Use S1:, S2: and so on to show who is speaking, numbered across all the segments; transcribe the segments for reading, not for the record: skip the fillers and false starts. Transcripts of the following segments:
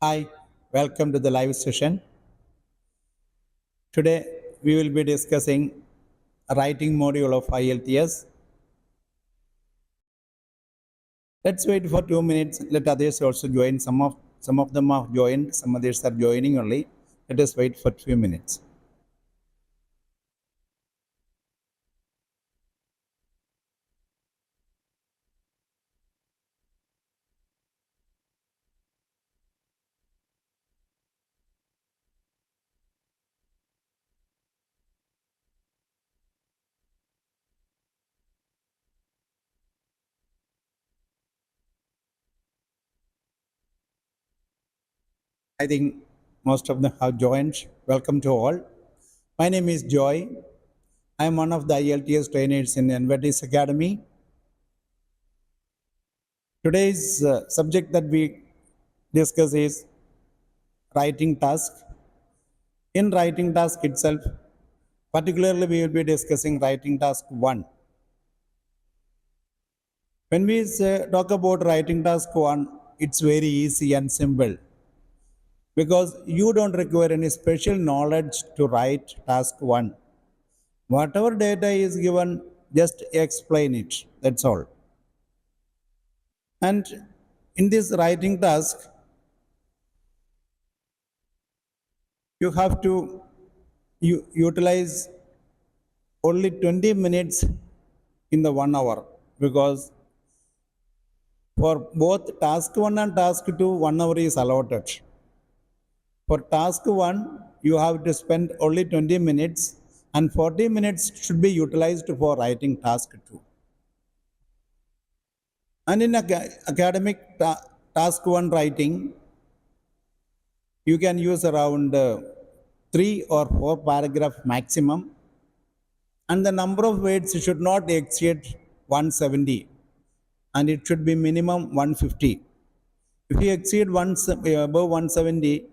S1: Hi, welcome to the live session. Today we will be discussing writing module of IELTS. Let's wait for 2 minutes. Let others also join. Some of them have joined. Some others are joining only. Let us wait for 2 minutes. I think most of them have joined. Welcome to all. My name is Joy. I am one of the IELTS trainers in Envertiz Academy. Today's subject that we discuss is writing task. In writing task itself, particularly we will be discussing writing task 1. When we talk about writing task 1, it's very easy and simple because you don't require any special knowledge to write task 1. Whatever data is given, just explain it. That's all. And in this writing task, you have to utilize only 20 minutes in the 1 hour because for both task 1 and task 2, 1 hour is allotted. For task 1, you have to spend only 20 minutes and 40 minutes should be utilized for writing task 2. And in academic task 1 writing, you can use around 3 or 4 paragraph maximum, and the number of words should not exceed 170 and it should be minimum 150. If you exceed above 170,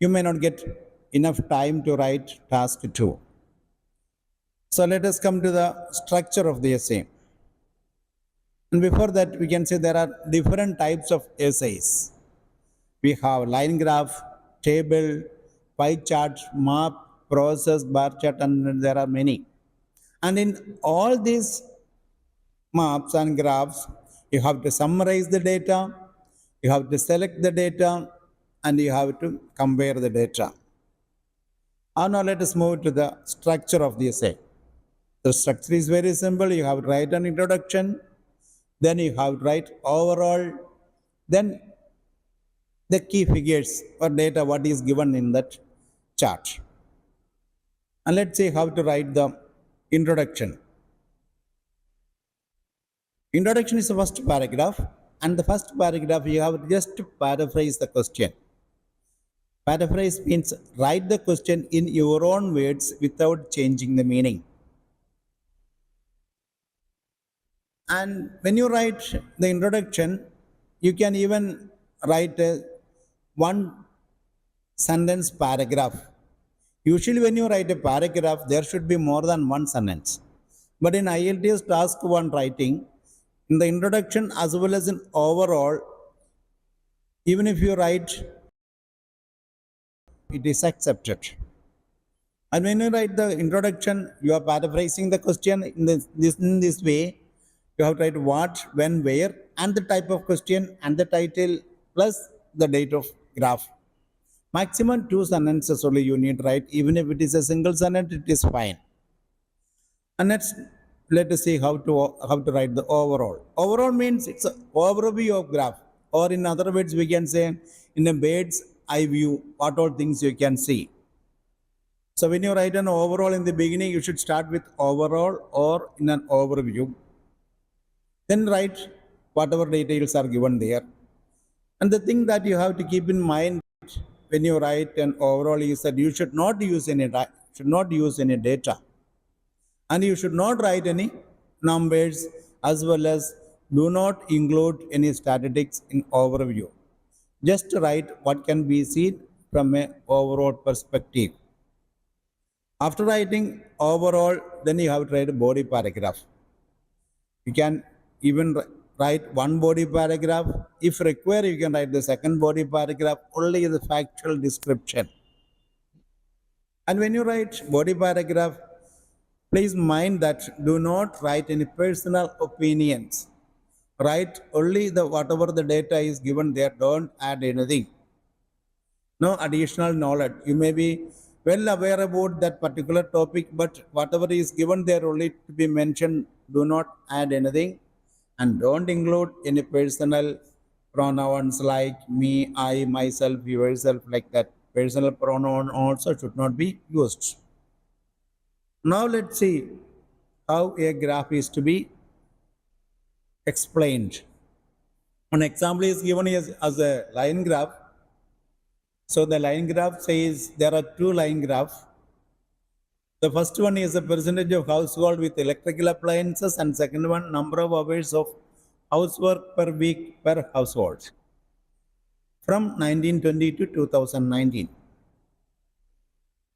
S1: you may not get enough time to write task 2. So let us come to the structure of the essay. And before that, we can say there are different types of essays. We have line graph, table, pie chart, map, process, bar chart, and there are many. And in all these maps and graphs, you have to summarize the data, you have to select the data, and you have to compare the data. Now let us move to the structure of the essay. The structure is very simple. You have to write an introduction, then you have to write overall, then the key figures or data what is given in that chart. And let's see how to write the introduction. Introduction is the first paragraph, and the first paragraph you have just to paraphrase the question. Paraphrase means write the question in your own words without changing the meaning. And when you write the introduction, you can even write a one sentence paragraph. Usually when you write a paragraph, there should be more than one sentence. But in IELTS task 1 writing, in the introduction as well as in overall, even if you write, it is accepted. And when you write the introduction, you are paraphrasing the question in this way. You have to write what, when, where, and the type of question and the title plus the date of graph. Maximum 2 sentences only you need to write. Even if it is a single sentence, it is fine. And let us see how to write the overall. Overall means it's an overview of graph, or in other words, we can say in a bird's eye view, what all things you can see. So when you write an overall in the beginning, you should start with overall or in an overview. Then write whatever details are given there. And the thing that you have to keep in mind when you write an overall is that you should not use any data. And you should not write any numbers, as well as do not include any statistics in overview. Just write what can be seen from an overall perspective. After writing overall, then you have to write a body paragraph. You can even write one body paragraph. If required, you can write the second body paragraph, only the factual description. And when you write body paragraph, please mind that do not write any personal opinions. Write only the whatever the data is given there, don't add anything. No additional knowledge. You may be well aware about that particular topic, but whatever is given there only to be mentioned, do not add anything. And don't include any personal pronouns like me, I, myself, yourself, like that. Personal pronoun also should not be used. Now let's see how a graph is to be explained. An example is given as a line graph. So the line graph says there are two line graphs. The first one is the percentage of household with electrical appliances, and second one number of hours of housework per week per household from 1920 to 2019.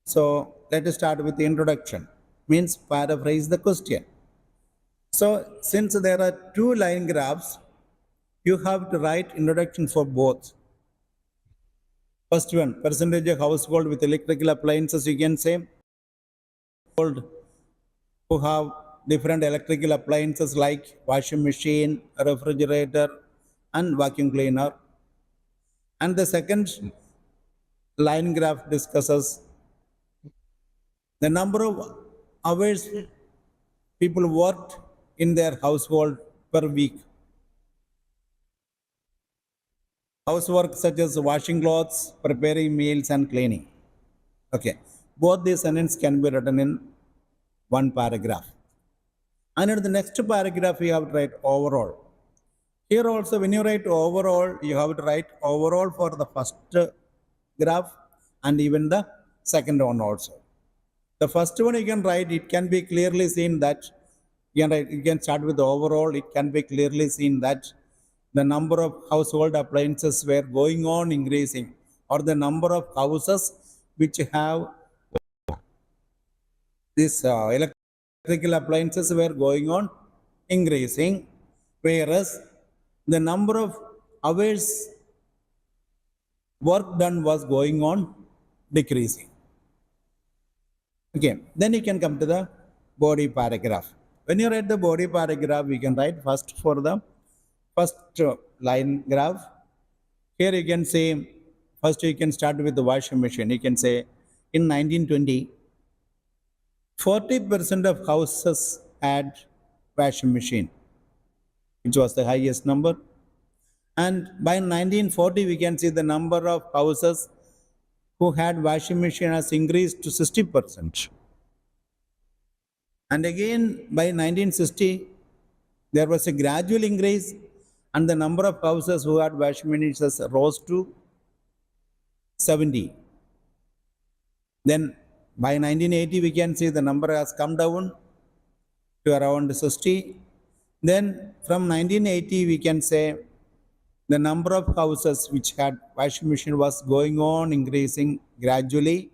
S1: So let us start with the introduction, means paraphrase the question. So since there are two line graphs, you have to write introduction for both. First one, percentage of household with electrical appliances, you can say who have different electrical appliances like washing machine, refrigerator, and vacuum cleaner. And the second line graph discusses the number of hours people worked in their household per week. Housework such as washing clothes, preparing meals, and cleaning. Okay, both these sentences can be written in one paragraph. And in the next paragraph, you have to write overall. Here also, when you write overall, you have to write overall for the first graph and even the second one also. The first one you can write, it can be clearly seen that you can start with the overall. It can be clearly seen that the number of household appliances were going on increasing, or the number of houses which have these electrical appliances were going on increasing, whereas the number of hours work done was going on decreasing. Okay, then you can come to the body paragraph. When you write the body paragraph, you can write first for the first line graph. Here you can say, first you can start with the washing machine. You can say in 1920, 40% of houses had washing machine, which was the highest number. And by 1940, we can see the number of houses who had washing machine has increased to 60%. And again, by 1960, there was a gradual increase, and the number of houses who had washing machines rose to 70. Then by 1980, we can see the number has come down to around 60. Then from 1980, we can say the number of houses which had washing machine was going on increasing gradually,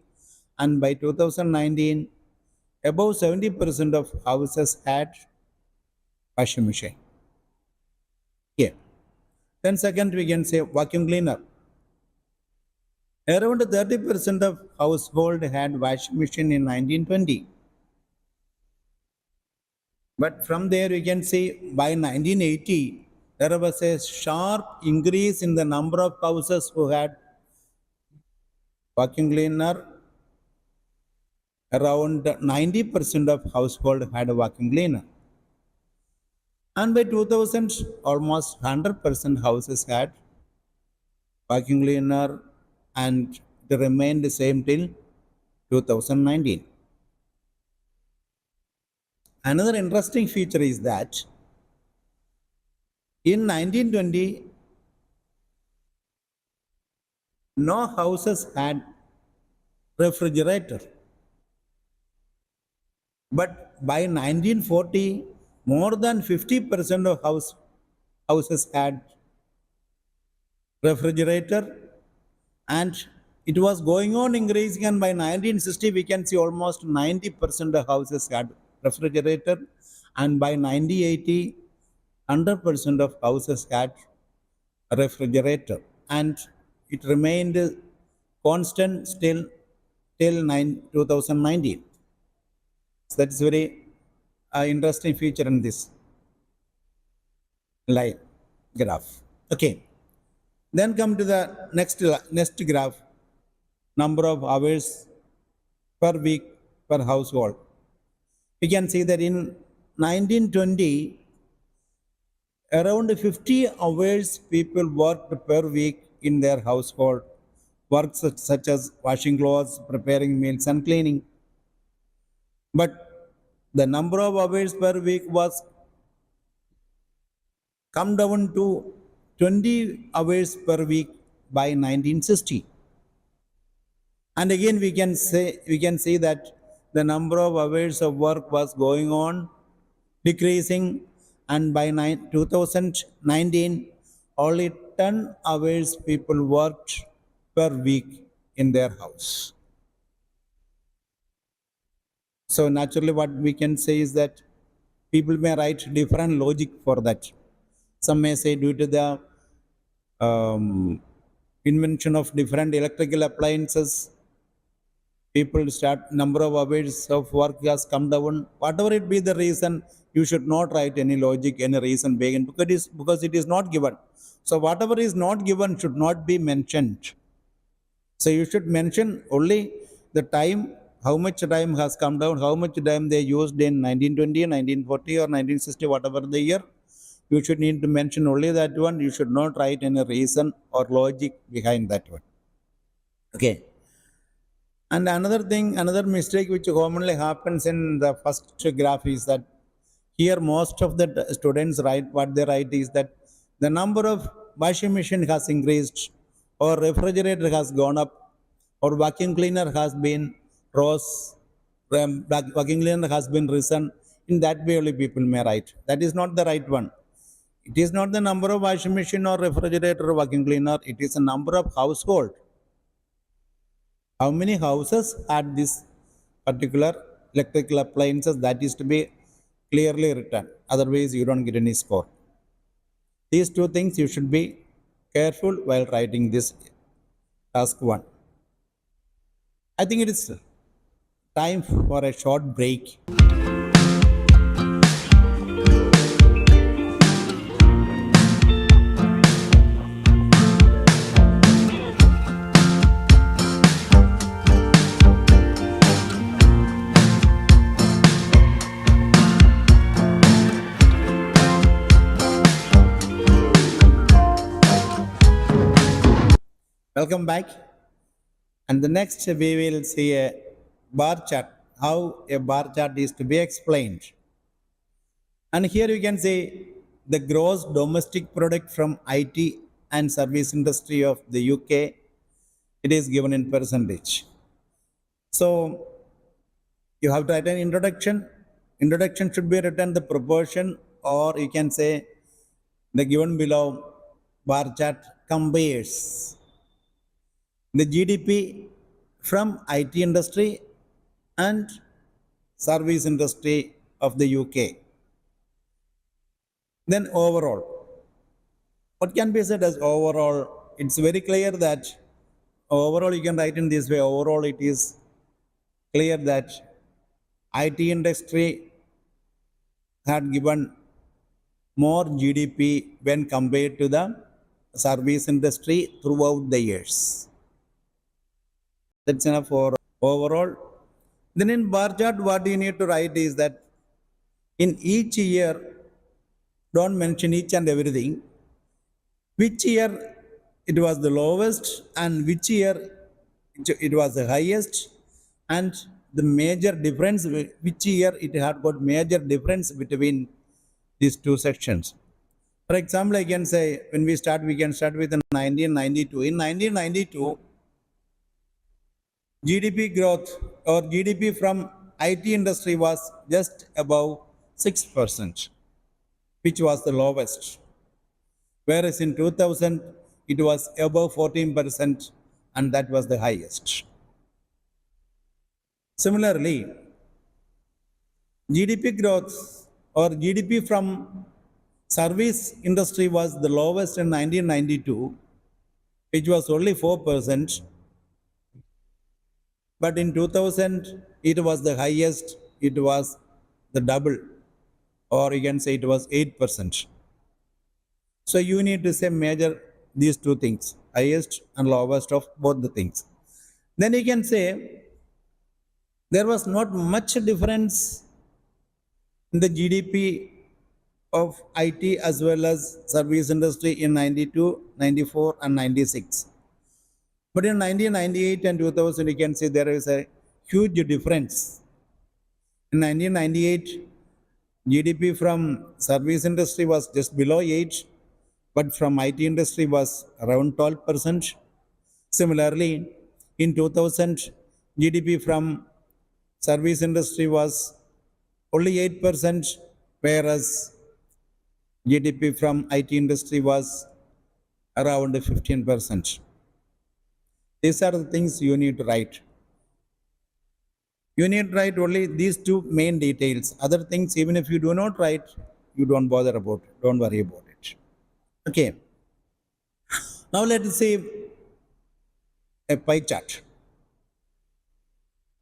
S1: and by 2019, above 70% of houses had washing machine. Here. Then second, we can say vacuum cleaner. Around 30% of household had washing machine in 1920. But from there, we can see by 1980, there was a sharp increase in the number of houses who had vacuum cleaner. Around 90% of household had a vacuum cleaner. And by 2000, almost 100% houses had vacuum cleaner, and it remained the same till 2019. Another interesting feature is that in 1920, no houses had refrigerator. But by 1940, more than 50% of houses had refrigerator, and it was going on increasing, and by 1960 we can see almost 90% of houses had refrigerator, and by 1980 100% of houses had a refrigerator, and it remained constant still till 2019. So that's very interesting feature in this line graph. Okay, then come to the next graph, number of hours per week per household. We can see that in 1920, around 50 hours people worked per week in their household, works such as washing clothes, preparing meals, and cleaning. But the number of hours per week was come down to 20 hours per week by 1960. And again, we can see that the number of hours of work was going on decreasing, and by 2019, only 10 hours people worked per week in their house. So naturally, what we can say is that people may write different logic for that. Some may say due to the invention of different electrical appliances, people start number of hours of work has come down. Whatever it be the reason, you should not write any logic, any reason behind, because it is not given. So whatever is not given should not be mentioned. So you should mention only the time, how much time has come down, how much time they used in 1920, 1940 or 1960, whatever the year. You should need to mention only that one. You should not write any reason or logic behind that one. Okay. And another thing, another mistake which commonly happens in the first graph is that here most of the students write, what they write is that the number of washing machine has increased, or refrigerator has gone up, or vacuum cleaner has been rose, vacuum cleaner has been risen. In that way only people may write. That is not the right one. It is not the number of washing machine or refrigerator or vacuum cleaner. It is the number of household. How many houses had this particular electrical appliances, that is to be clearly written. Otherwise, you don't get any score. These two things you should be careful while writing this task 1. I think it is time for a short break. Welcome back. And the next we will see a bar chart, how a bar chart is to be explained. And here you can see the gross domestic product from IT and service industry of the UK. It is given in percentage. So you have to write an introduction. Introduction should be written the proportion, or you can say the given below bar chart compares the GDP from IT industry and service industry of the UK. Then overall, what can be said as overall? It's very clear that overall you can write in this way. Overall, it is clear that IT industry had given more GDP when compared to the service industry throughout the years. That's enough for overall. Then in bar chart, what you need to write is that in each year, don't mention each and everything. Which year it was the lowest and which year it was the highest, and the major difference, which year it had got major difference between these two sections. For example, I can say when we can start with 1992. In 1992, GDP growth or GDP from IT industry was just above 6%, which was the lowest. Whereas in 2000, it was above 14%, and that was the highest. Similarly, GDP growth or GDP from Service industry was the lowest in 1992, which was only 4%, but in 2000 it was the highest, it was the double, or you can say it was 8%. So you need to say measure these two things, highest and lowest of both the things. Then you can say there was not much difference in the GDP of IT as well as service industry in 92, 94 and 96. But in 1998 and 2000 you can see there is a huge difference. In 1998 GDP from service industry was just below 8, but from IT industry was around 12%. Similarly, in 2000, GDP from service industry was only 8%, whereas GDP from IT industry was around 15%. These are the things you need to write. You need to write only these two main details. Other things, even if you do not write, you don't bother about it. Don't worry about it. Okay. Now let us see a pie chart.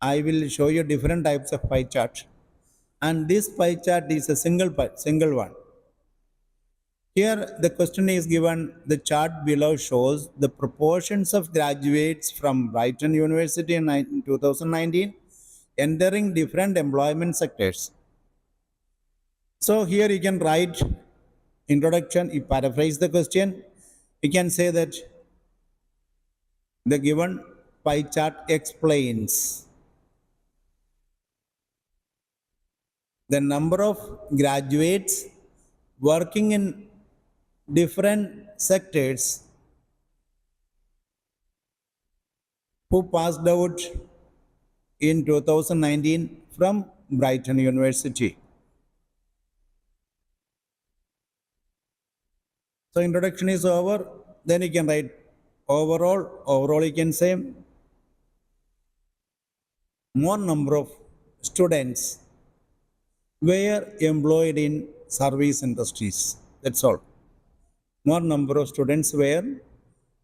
S1: I will show you different types of pie chart. And this pie chart is a single one. Here the question is given, the chart below shows the proportions of graduates from Brighton University in 2019 entering different employment sectors. So here you can write introduction, you paraphrase the question, you can say that the given pie chart explains the number of graduates working in different sectors who passed out in 2019 from Brighton University. So introduction is over, then you can write overall you can say more number of students were employed in service industries. That's all. More number of students were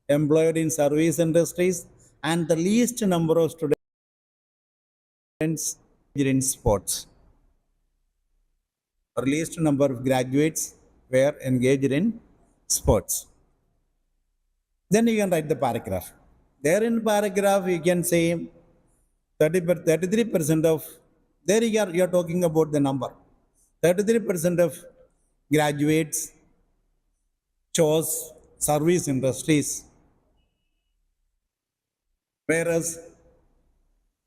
S1: employed in service industries and the least number of students in sports. Or least number of graduates were engaged in sports. Then you can write the paragraph. There in paragraph you can say 33% of, there you are talking about the number. 33% of graduates chose service industries, whereas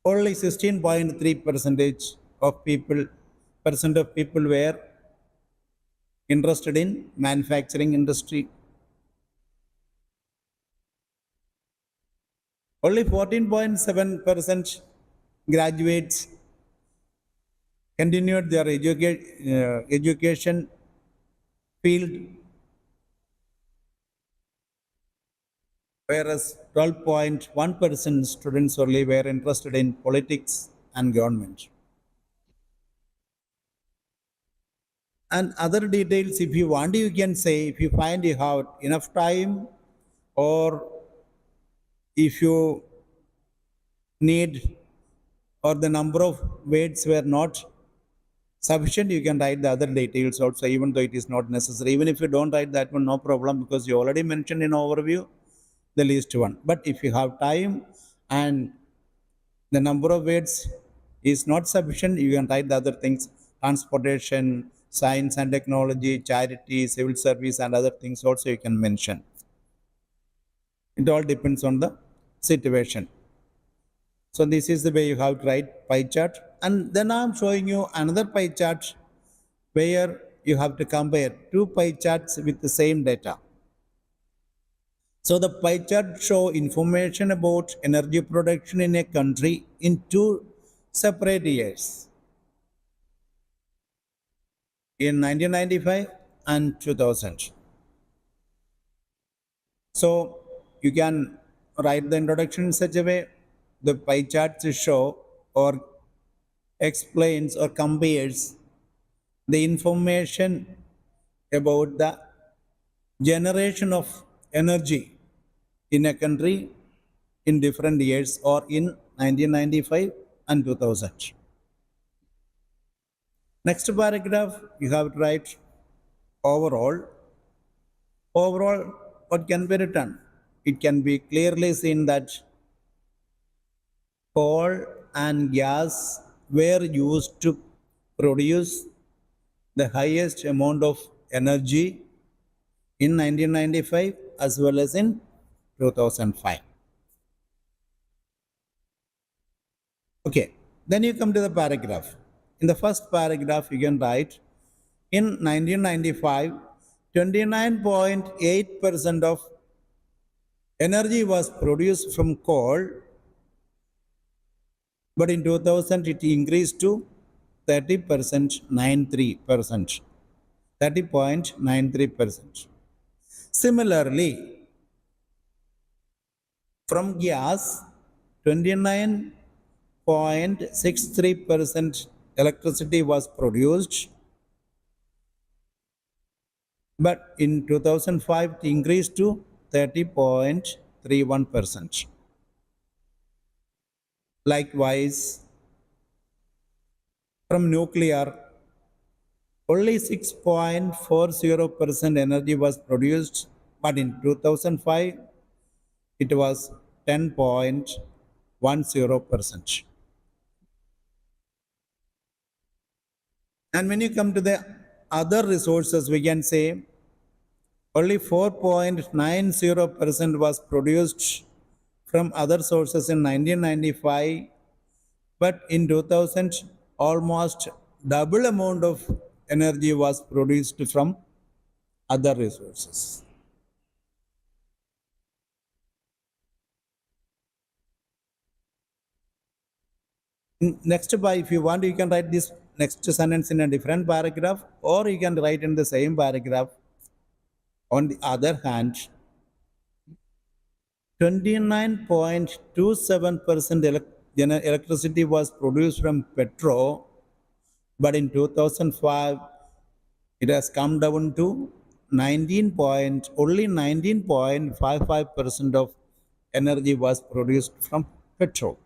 S1: only 16.3% of people were interested in manufacturing industry. Only 14.7% graduates continued their education field, whereas 12.1% students only were interested in politics and government. And other details, if you want, you can say, if you find you have enough time, or if you need, or the number of words were not sufficient, you can write the other details also, even though it is not necessary. Even if you don't write that one, no problem, because you already mentioned in overview the least one. But if you have time and the number of words is not sufficient, you can write the other things: transportation, science and technology, charity, civil service, and other things also you can mention. It all depends on the situation. So this is the way you have to write pie chart. And then I am showing you another pie chart where you have to compare two pie charts with the same data. So the pie chart show information about energy production in a country in two separate years, in 1995 and 2000. So you can write the introduction in such a way, the pie chart to show or explains or compares the information about the generation of energy in a country in different years or in 1995 and 2000. Next paragraph, you have to write overall. Overall, what can be written? It can be clearly seen that coal and gas were used to produce the highest amount of energy in 1995 as well as in 2005. Okay, then you come to the paragraph. In the first paragraph, you can write in 1995, 29.8% of energy was produced from coal, but in 2000 it increased to 30%, 93%. 30.93%. Similarly, from gas, 29.63% electricity was produced, but in 2005 it increased to 30.31%. Likewise, from nuclear, only 6.40% energy was produced, but in 2005 it was 10.10%. And when you come to the other resources, we can say only 4.90% was produced from other sources in 1995, but in 2000 almost double amount of energy was produced from other resources. Next, if you want, you can write this next sentence in a different paragraph, or you can write in the same paragraph. On the other hand, 29.27% electricity was produced from petrol, but in 2005 it has come down to only 19.55% of energy was produced from petrol.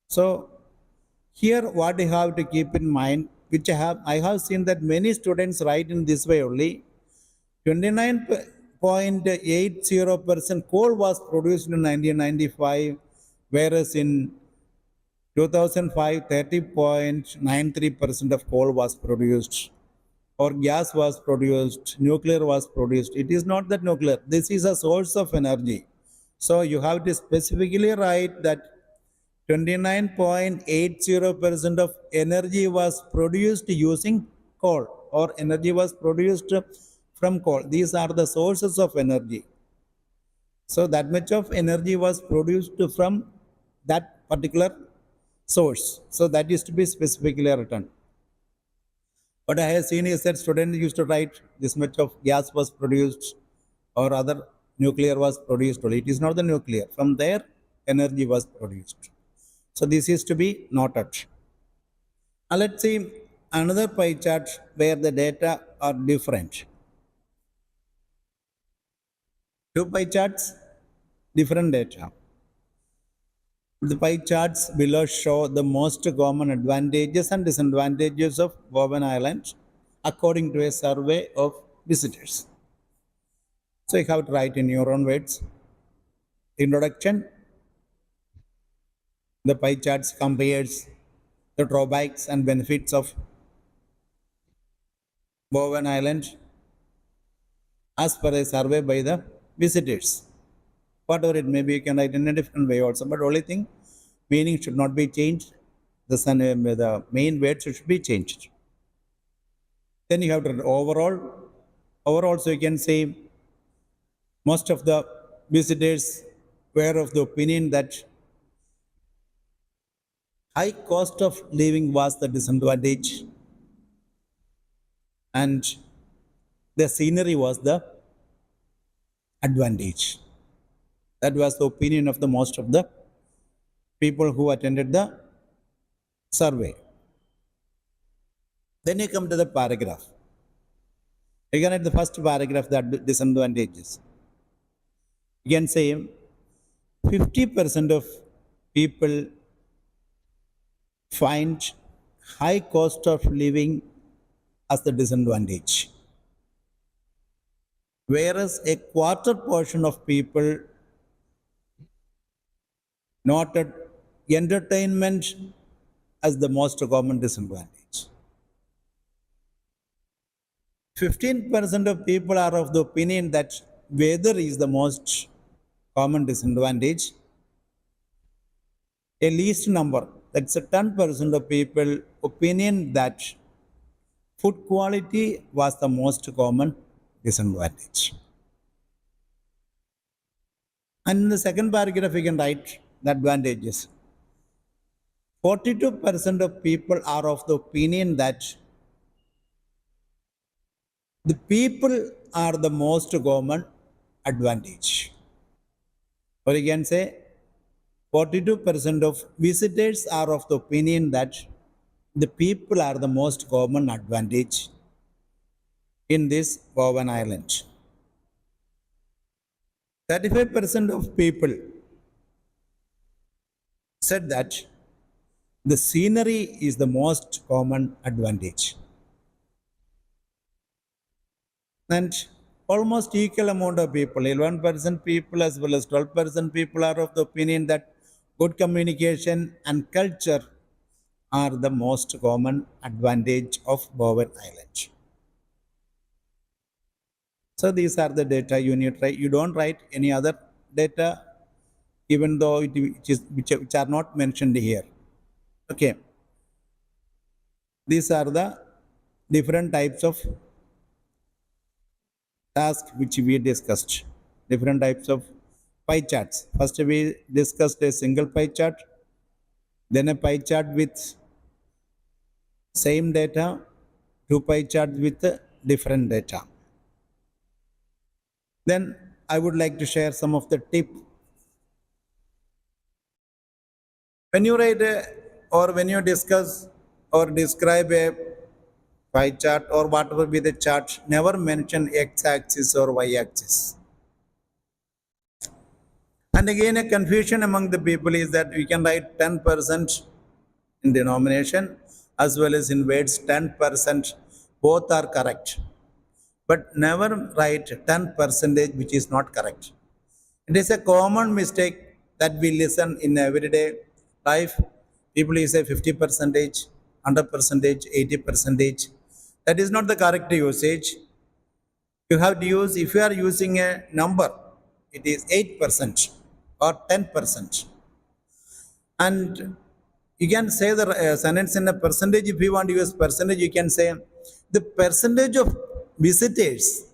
S1: So here what you have to keep in mind, which I have seen that many students write in this way only, 29.80% coal was produced in 1995, whereas in 2005, 30.93% of coal was produced, or gas was produced, nuclear was produced. It is not that nuclear. This is a source of energy. So you have to specifically write that 29.80% of energy was produced using coal, or energy was produced from coal. These are the sources of energy. So that much of energy was produced from that particular source. So that is to be specifically written. What I have seen is that students used to write this much of gas was produced or other nuclear was produced. It is not the nuclear. From there, energy was produced. So this is to be noted. Now let's see another pie chart where the data are different. Two pie charts, different data. The pie charts below show the most common advantages and disadvantages of Bowen Island according to a survey of visitors. So you have to write in your own words. Introduction. The pie charts compares the drawbacks and benefits of Bowen Island as per a survey by the visitors. Whatever it may be, you can write in a different way also. But only thing, meaning should not be changed. The main words should be changed. Then you have to overall. Overall, so you can say most of the visitors were of the opinion that high cost of living was the disadvantage and the scenery was the advantage. That was the opinion of the most of the people who attended the survey. Then you come to the paragraph. You can write the first paragraph, that disadvantages. You can say 50% of people find high cost of living as the disadvantage, whereas a quarter portion of people noted entertainment as the most common disadvantage. 15% of people are of the opinion that weather is the most common disadvantage. A least number, that's a 10% of people opinion that food quality was the most common disadvantage. And in the second paragraph, you can write the advantages. 42% of people are of the opinion that the people are the most common advantage. Or you can say 42% of visitors are of the opinion that the people are the most common advantage in this Bowen Island. 35% of people said that the scenery is the most common advantage. And almost equal amount of people, 11% people as well as 12% people are of the opinion that good communication and culture are the most common advantage of Bowen Island. So these are the data you need to write. You don't write any other data, even though which are not mentioned here. Okay. These are the different types of tasks which we discussed. Different types of pie charts. First we discussed a single pie chart, then a pie chart with same data, two pie charts with different data. Then I would like to share some of the tips. When you write or when you discuss or describe a pie chart or whatever be the chart, never mention x-axis or y-axis. And again, a confusion among the people is that we can write 10% in denomination as well as in weights 10%. Both are correct. But never write 10% which is not correct. It is a common mistake that we listen in everyday life. People say 50%, 100%, 80%. That is not the correct usage. You have to use, if you are using a number, it is 8% or 10%. And you can say the sentence in a percentage. If you want to use percentage, you can say the percentage of visitors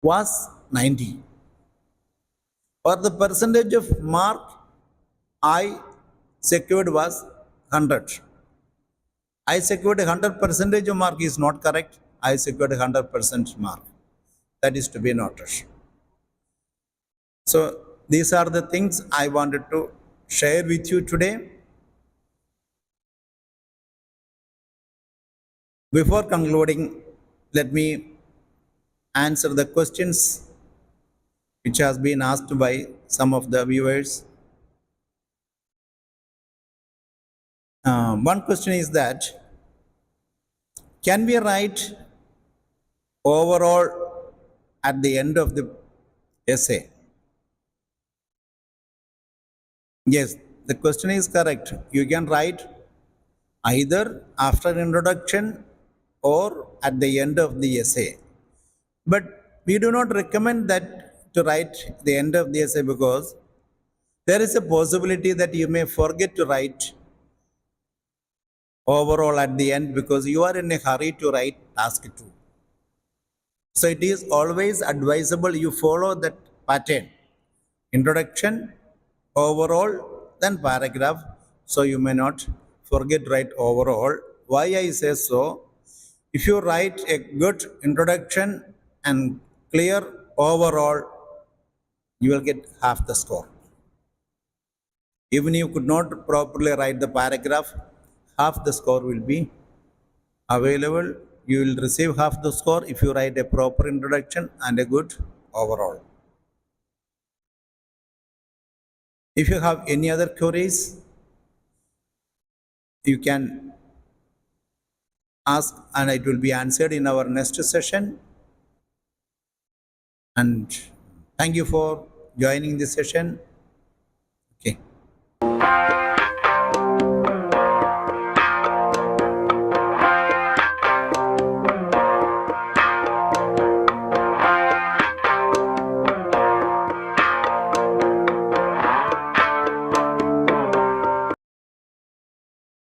S1: was 90, or the percentage of mark I secured was 100. I secured 100% of mark is not correct. I secured 100% mark. That is to be noted. So these are the things I wanted to share with you today. Before concluding, let me answer the questions which has been asked by some of the viewers. One question is that, can we write overall at the end of the essay? Yes, the question is correct. You can write either after introduction or at the end of the essay. But we do not recommend that to write the end of the essay, because there is a possibility that you may forget to write overall at the end because you are in a hurry to write task 2. So it is always advisable you follow that pattern. Introduction, overall, then paragraph. So you may not forget write overall. Why I say so? If you write a good introduction and clear overall, you will get half the score. Even if you could not properly write the paragraph, half the score will be available you will receive half the score if you write a proper introduction and a good overall. If you have any other queries, you can ask and it will be answered in our next session. And thank you for joining this session. Okay.